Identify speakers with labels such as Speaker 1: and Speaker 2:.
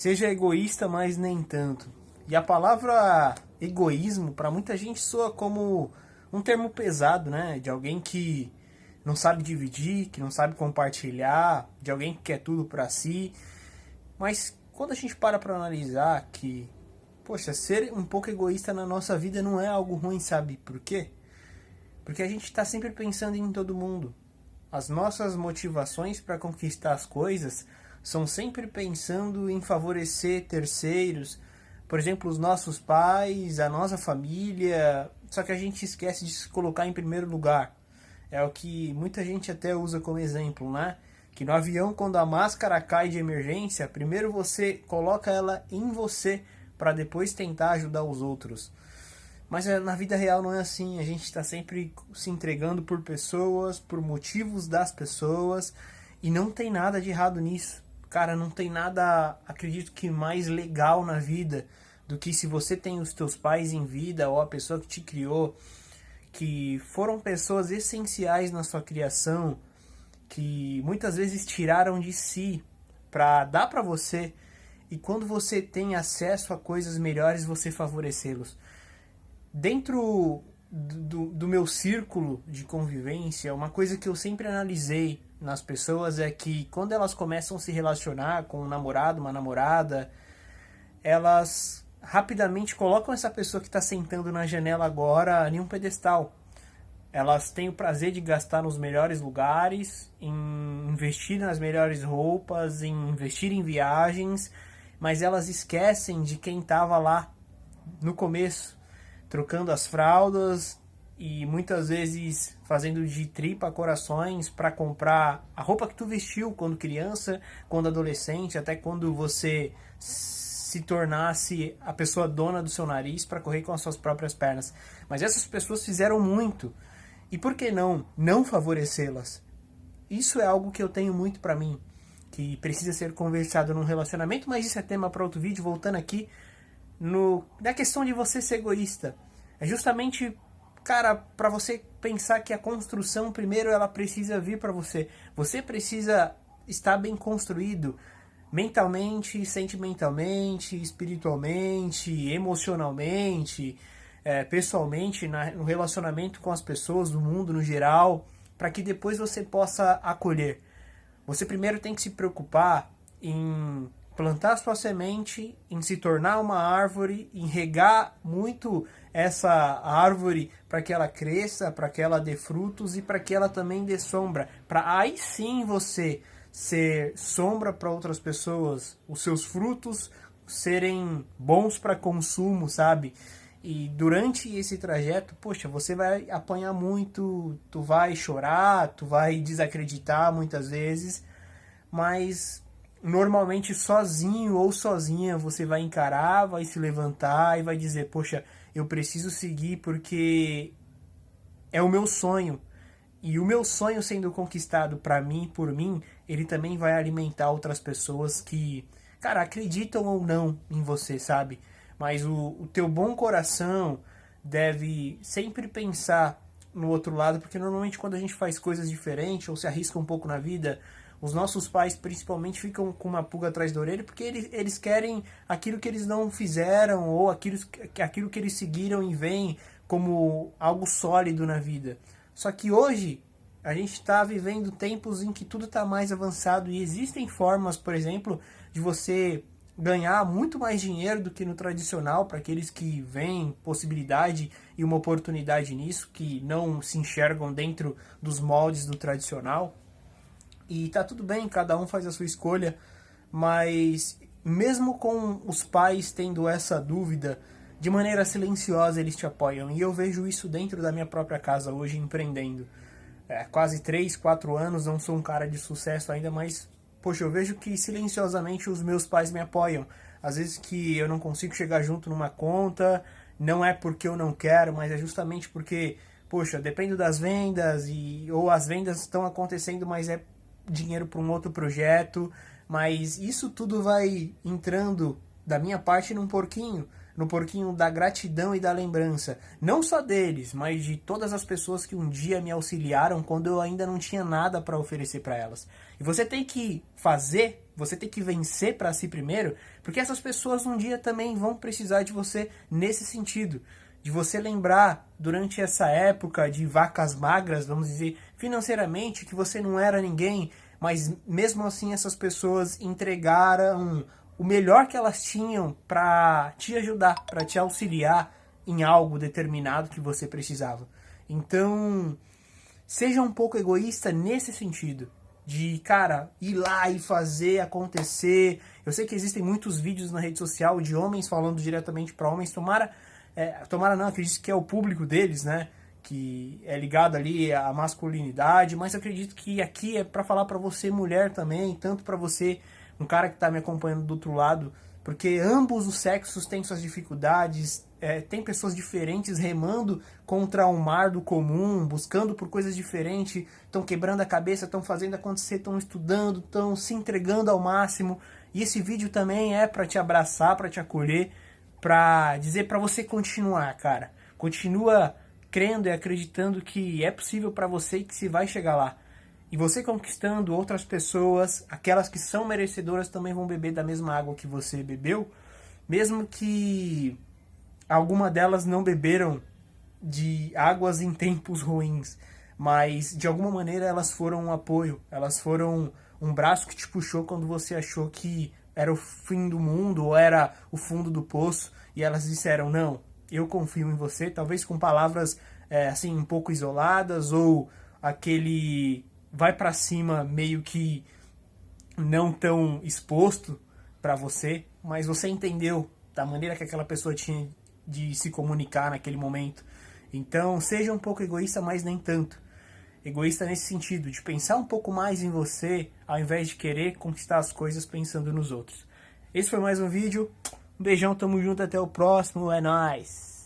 Speaker 1: Seja egoísta, mas nem tanto. E a palavra egoísmo, para muita gente, soa como um termo pesado, né? De alguém que não sabe dividir, que não sabe compartilhar, de alguém que quer tudo para si. Mas quando a gente para analisar que, poxa, ser um pouco egoísta na nossa vida não é algo ruim, sabe por quê? Porque a gente está sempre pensando em todo mundo. As nossas motivações para conquistar as coisas são sempre pensando em favorecer terceiros, por exemplo, os nossos pais, a nossa família, só que a gente esquece de se colocar em primeiro lugar. É o que muita gente até usa como exemplo, né? Que no avião, quando a máscara cai de emergência, primeiro você coloca ela em você para depois tentar ajudar os outros. Mas na vida real não é assim, a gente está sempre se entregando por pessoas, por motivos das pessoas, e não tem nada de errado nisso. Cara, não tem nada, acredito que mais legal na vida do que se você tem os teus pais em vida ou a pessoa que te criou, que foram pessoas essenciais na sua criação, que muitas vezes tiraram de si para dar para você, e quando você tem acesso a coisas melhores, você favorecê-los. Dentro do meu círculo de convivência, uma coisa que eu sempre analisei nas pessoas é que quando elas começam a se relacionar com um namorado, uma namorada, elas rapidamente colocam essa pessoa que está sentando na janela agora em um pedestal. Elas têm o prazer de gastar nos melhores lugares, em investir nas melhores roupas, em investir em viagens, mas elas esquecem de quem estava lá no começo, trocando as fraldas e muitas vezes fazendo de tripa corações para comprar a roupa que tu vestiu quando criança, quando adolescente, até quando você se tornasse a pessoa dona do seu nariz para correr com as suas próprias pernas. Mas essas pessoas fizeram muito. E por que não favorecê-las? Isso é algo que eu tenho muito para mim, que precisa ser conversado num relacionamento, mas isso é tema para outro vídeo. Voltando aqui na questão de você ser egoísta. É justamente, cara, para você pensar que a construção primeiro ela precisa vir para você. Você precisa estar bem construído mentalmente, sentimentalmente, espiritualmente, emocionalmente, pessoalmente, no relacionamento com as pessoas, do mundo no geral, para que depois você possa acolher. Você primeiro tem que se preocupar em plantar sua semente, em se tornar uma árvore, em regar muito essa árvore para que ela cresça, para que ela dê frutos e para que ela também dê sombra. Para aí sim você ser sombra para outras pessoas, os seus frutos serem bons para consumo, sabe? E durante esse trajeto, poxa, você vai apanhar muito, tu vai chorar, tu vai desacreditar muitas vezes, mas normalmente sozinho ou sozinha você vai encarar, vai se levantar e vai dizer, poxa, eu preciso seguir porque é o meu sonho. E o meu sonho sendo conquistado para mim, por mim, ele também vai alimentar outras pessoas que, cara, acreditam ou não em você, sabe? Mas o teu bom coração deve sempre pensar no outro lado, porque normalmente quando a gente faz coisas diferentes ou se arrisca um pouco na vida, os nossos pais principalmente ficam com uma pulga atrás da orelha porque eles querem aquilo que eles não fizeram ou aquilo que eles seguiram e veem como algo sólido na vida. Só que hoje a gente está vivendo tempos em que tudo está mais avançado e existem formas, por exemplo, de você ganhar muito mais dinheiro do que no tradicional para aqueles que veem possibilidade e uma oportunidade nisso, que não se enxergam dentro dos moldes do tradicional. E tá tudo bem, cada um faz a sua escolha, mas mesmo com os pais tendo essa dúvida, de maneira silenciosa eles te apoiam. E eu vejo isso dentro da minha própria casa hoje, empreendendo. Quase 3, 4 anos, não sou um cara de sucesso ainda, mas, poxa, eu vejo que silenciosamente os meus pais me apoiam. Às vezes que eu não consigo chegar junto numa conta, não é porque eu não quero, mas é justamente porque, poxa, dependo das vendas, ou as vendas estão acontecendo, mas é dinheiro para um outro projeto, mas isso tudo vai entrando da minha parte num porquinho. no porquinho da gratidão e da lembrança, não só deles, mas de todas as pessoas que um dia me auxiliaram quando eu ainda não tinha nada para oferecer para elas. E você tem que fazer, você tem que vencer para si primeiro, porque essas pessoas um dia também vão precisar de você nesse sentido. De você lembrar durante essa época de vacas magras, vamos dizer, financeiramente, que você não era ninguém, mas mesmo assim essas pessoas entregaram o melhor que elas tinham para te ajudar, para te auxiliar em algo determinado que você precisava. Então, seja um pouco egoísta nesse sentido. De, cara, ir lá e fazer acontecer. Eu sei que existem muitos vídeos na rede social de homens falando diretamente para homens. Tomara não, acredito que é o público deles, né? Que é ligado ali à masculinidade. Mas eu acredito que aqui é para falar para você, mulher também. Tanto para você, um cara que está me acompanhando do outro lado. Porque ambos os sexos têm suas dificuldades. Tem pessoas diferentes remando contra o mar do comum, buscando por coisas diferentes, estão quebrando a cabeça, estão fazendo acontecer, estão estudando, estão se entregando ao máximo. E esse vídeo também é para te abraçar, para te acolher, para dizer para você continuar, cara. Continua crendo e acreditando que é possível para você e que se vai chegar lá. E você conquistando outras pessoas, aquelas que são merecedoras também vão beber da mesma água que você bebeu, mesmo que alguma delas não beberam de águas em tempos ruins, mas de alguma maneira elas foram um apoio, elas foram um braço que te puxou quando você achou que era o fim do mundo ou era o fundo do poço, e elas disseram, não, eu confio em você, talvez com palavras assim um pouco isoladas, ou aquele vai pra cima meio que não tão exposto pra você, mas você entendeu da maneira que aquela pessoa tinha de se comunicar naquele momento. Então seja um pouco egoísta, mas nem tanto. Egoísta nesse sentido, de pensar um pouco mais em você, ao invés de querer conquistar as coisas pensando nos outros. Esse foi mais um vídeo. Um beijão, tamo junto, até o próximo, é nóis!